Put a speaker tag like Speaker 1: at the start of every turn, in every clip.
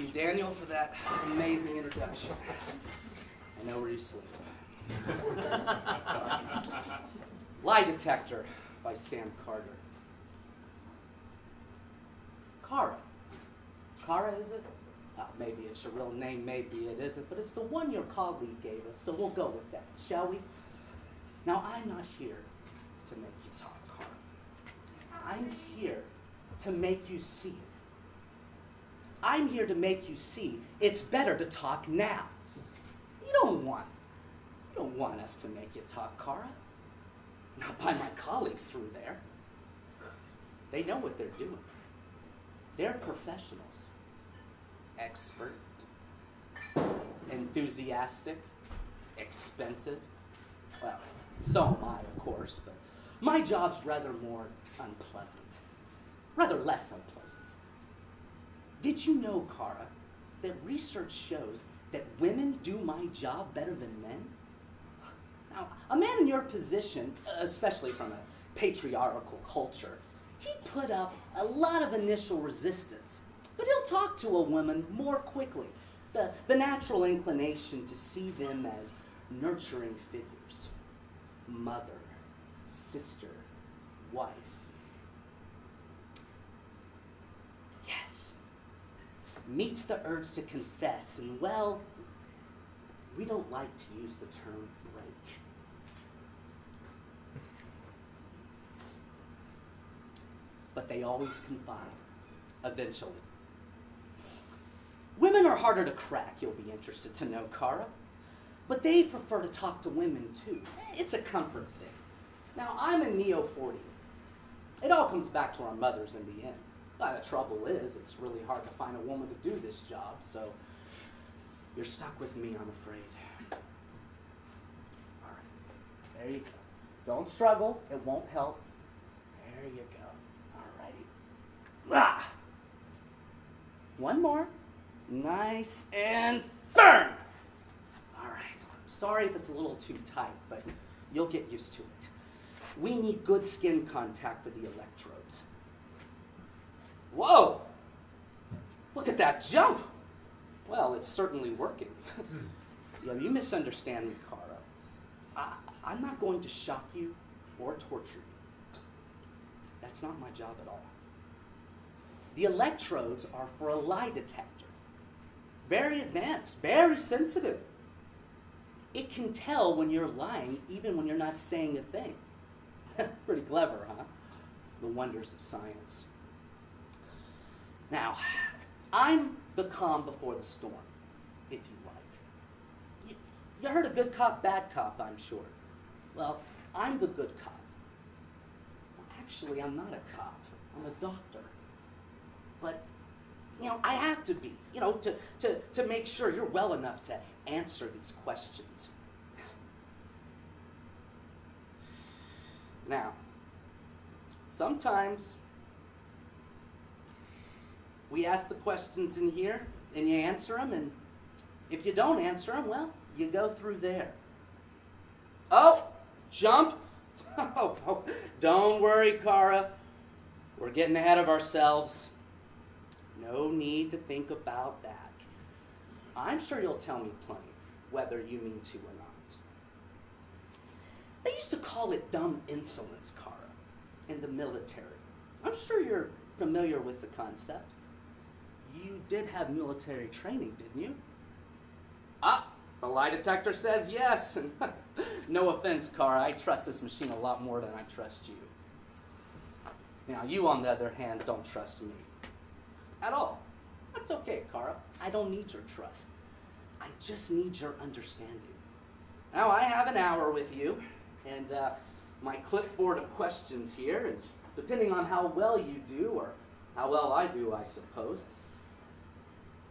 Speaker 1: you, Daniel, for that amazing introduction. I know where you sleep. Lie Detector by Sam Carter. Kara. Kara, is it? Maybe it's your real name, maybe it isn't, but it's the one your colleague gave us, so we'll go with that, shall we? Now, I'm not here to make you talk, Kara. I'm here to make you see. I'm here to make you see it's better to talk now. You don't want us to make you talk, Kara. Not by my colleagues through there. They know what they're doing. They're professionals. Expert, enthusiastic, expensive. Well, so am I, of course, but my job's rather more unpleasant. Rather less unpleasant. Did you know, Kara, that research shows that women do my job better than men? Now, a man in your position, especially from a patriarchal culture, he'd put up a lot of initial resistance. But he'll talk to a woman more quickly. The natural inclination to see them as nurturing figures. Mother, sister, wife. Yes. Meets the urge to confess, and well, we don't like to use the term break. But they always confide, eventually. Women are harder to crack, you'll be interested to know, Kara. But they prefer to talk to women, too. It's a comfort thing. Now, I'm a neo-40. It all comes back to our mothers in the end. But the trouble is, it's really hard to find a woman to do this job, so you're stuck with me, I'm afraid. All right, there you go. Don't struggle, it won't help. There you go. All righty. Ah! One more. Nice and firm. All right. Sorry if it's a little too tight, but you'll get used to it. We need good skin contact with the electrodes. Whoa! Look at that jump. Well, it's certainly working. Yeah, you misunderstand me, Kara. I'm not going to shock you or torture you. That's not my job at all. The electrodes are for a lie detector. Very advanced, very sensitive. It can tell when you're lying, even when you're not saying a thing. Pretty clever, huh? The wonders of science. Now, I'm the calm before the storm, if you like. You heard of good cop, bad cop, I'm sure. Well, I'm the good cop. Well, actually, I'm not a cop. I'm a doctor. But I have to be, to make sure you're well enough to answer these questions. Now, sometimes we ask the questions in here, and you answer them, and if you don't answer them, well, you go through there. Oh, jump. Oh, don't worry, Kara. We're getting ahead of ourselves. No need to think about that. I'm sure you'll tell me plenty, whether you mean to or not. They used to call it dumb insolence, Kara, in the military. I'm sure you're familiar with the concept. You did have military training, didn't you? The lie detector says yes. And no offense, Kara, I trust this machine a lot more than I trust you. Now, you, on the other hand, don't trust me. At all. That's okay, Kara. I don't need your trust. I just need your understanding. Now, I have an hour with you, and my clipboard of questions here, and depending on how well you do, or how well I do, I suppose,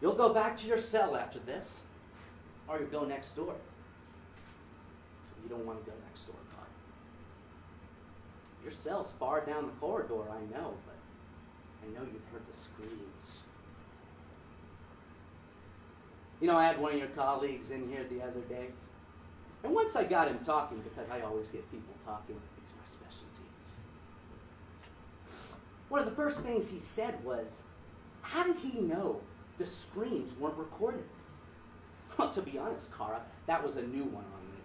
Speaker 1: you'll go back to your cell after this, or you'll go next door. You don't want to go next door, Kara. Your cell's far down the corridor, I know, but I know you've heard the screams. I had one of your colleagues in here the other day, and once I got him talking, because I always get people talking, it's my specialty. One of the first things he said was, how did he know the screams weren't recorded. Well, to be honest, Kara, that was a new one on me.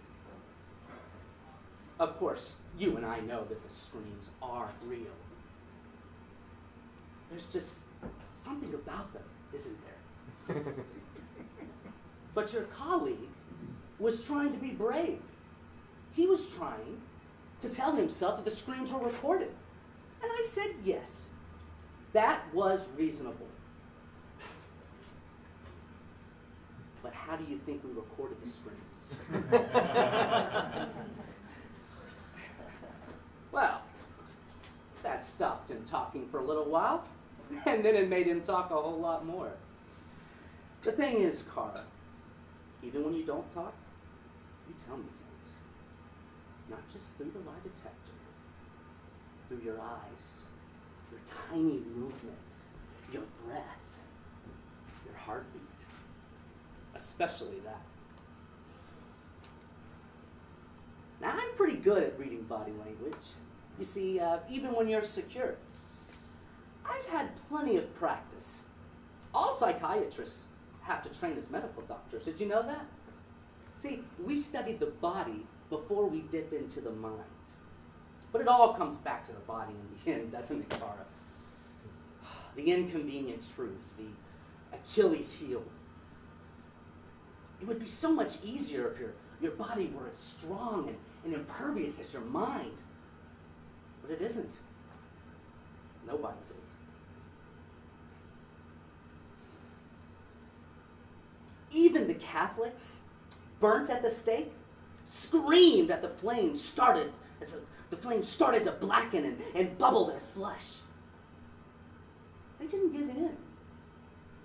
Speaker 1: Of course, you and I know that the screams are real. There's just something about them, isn't there? But your colleague was trying to be brave. He was trying to tell himself that the screams were recorded. And I said yes. That was reasonable. But how do you think we recorded the screams? Well, that stopped him talking for a little while, and then it made him talk a whole lot more. The thing is, Kara, even when you don't talk, you tell me things. Not just through the lie detector, through your eyes, your tiny movements, your breath, your heartbeat, especially that. Now, I'm pretty good at reading body language. You see, even when you're secure. I've had plenty of practice. All psychiatrists have to train as medical doctors. Did you know that? See, we studied the body before we dip into the mind. But it all comes back to the body in the end, doesn't it, Kara? The inconvenient truth, the Achilles heel. It would be so much easier if your body were as strong and impervious as your mind. But it isn't. Nobody's is. Even the Catholics, burnt at the stake, screamed at the flames started as the flames started to blacken and bubble their flesh. They didn't give in,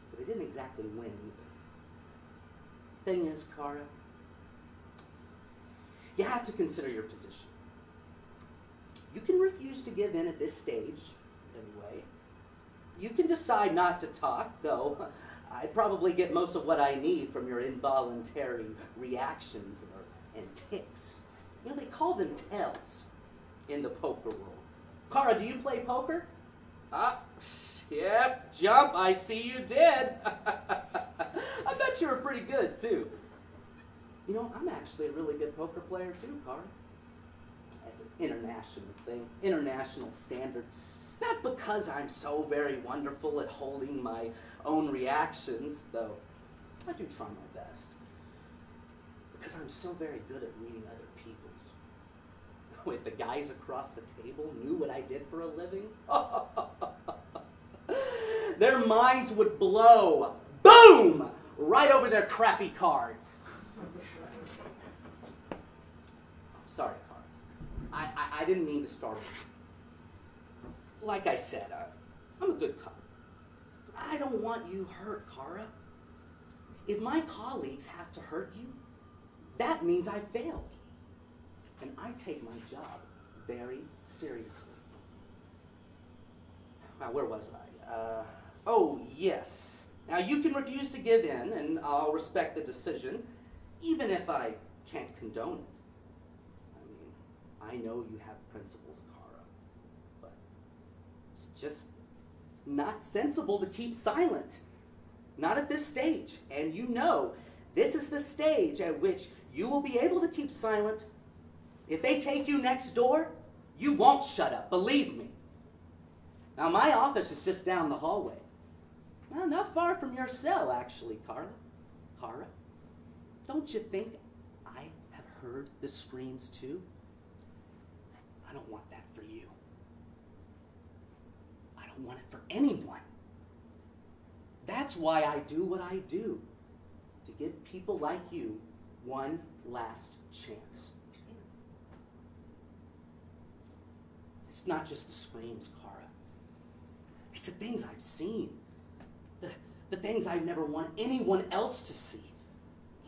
Speaker 1: but they didn't exactly win either. Thing is, Kara, you have to consider your position. You can refuse to give in at this stage, anyway. You can decide not to talk, though I'd probably get most of what I need from your involuntary reactions and tics. You know, they call them tells in the poker world. Kara, do you play poker? Yep, jump, I see you did. I bet you were pretty good, too. You know, I'm actually a really good poker player, too, Kara. That's an international thing, international standard. Not because I'm so very wonderful at holding my own reactions, though I do try my best. Because I'm so very good at reading other people's. If the guys across the table knew what I did for a living, their minds would blow, boom, right over their crappy cards. Sorry, Kara. I didn't mean to startle you. Like I said, I'm a good cop. I don't want you hurt, Kara. If my colleagues have to hurt you, that means I failed. And I take my job very seriously. Now, where was I? Oh, yes. Now, you can refuse to give in, and I'll respect the decision, even if I can't condone it. I mean, I know you have principles, Kara, but it's just not sensible to keep silent. Not at this stage. And you know, this is the stage at which you will be able to keep silent. If they take you next door, you won't shut up, believe me. Now, my office is just down the hallway. Well, not far from your cell, actually, Kara. Kara, don't you think I have heard the screams, too? I don't want that for you. I don't want it for anyone. That's why I do what I do, to give people like you one last chance. It's not just the screams, Kara. It's the things I've seen. The things I never want anyone else to see,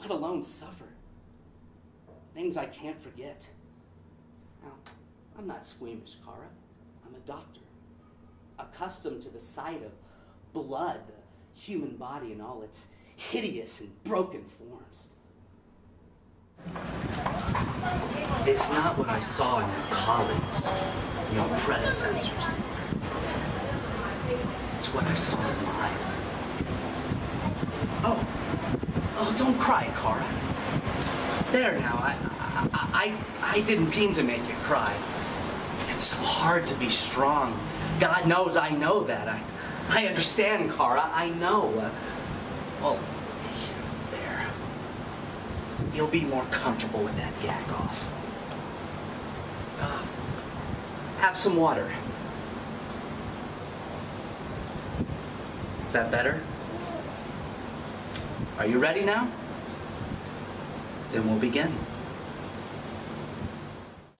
Speaker 1: let alone suffer. Things I can't forget. Now, I'm not squeamish, Kara. I'm a doctor, accustomed to the sight of blood, the human body in all its hideous and broken forms. It's not what I saw in your colleagues, your predecessors. It's what I saw in mine. Oh, don't cry, Cora. There now, I didn't mean to make you cry. It's so hard to be strong. God knows I know that. I understand, Cora, I know. Well, there. You'll be more comfortable with that gag off. Have some water. Is that better? Are you ready now? Then we'll begin.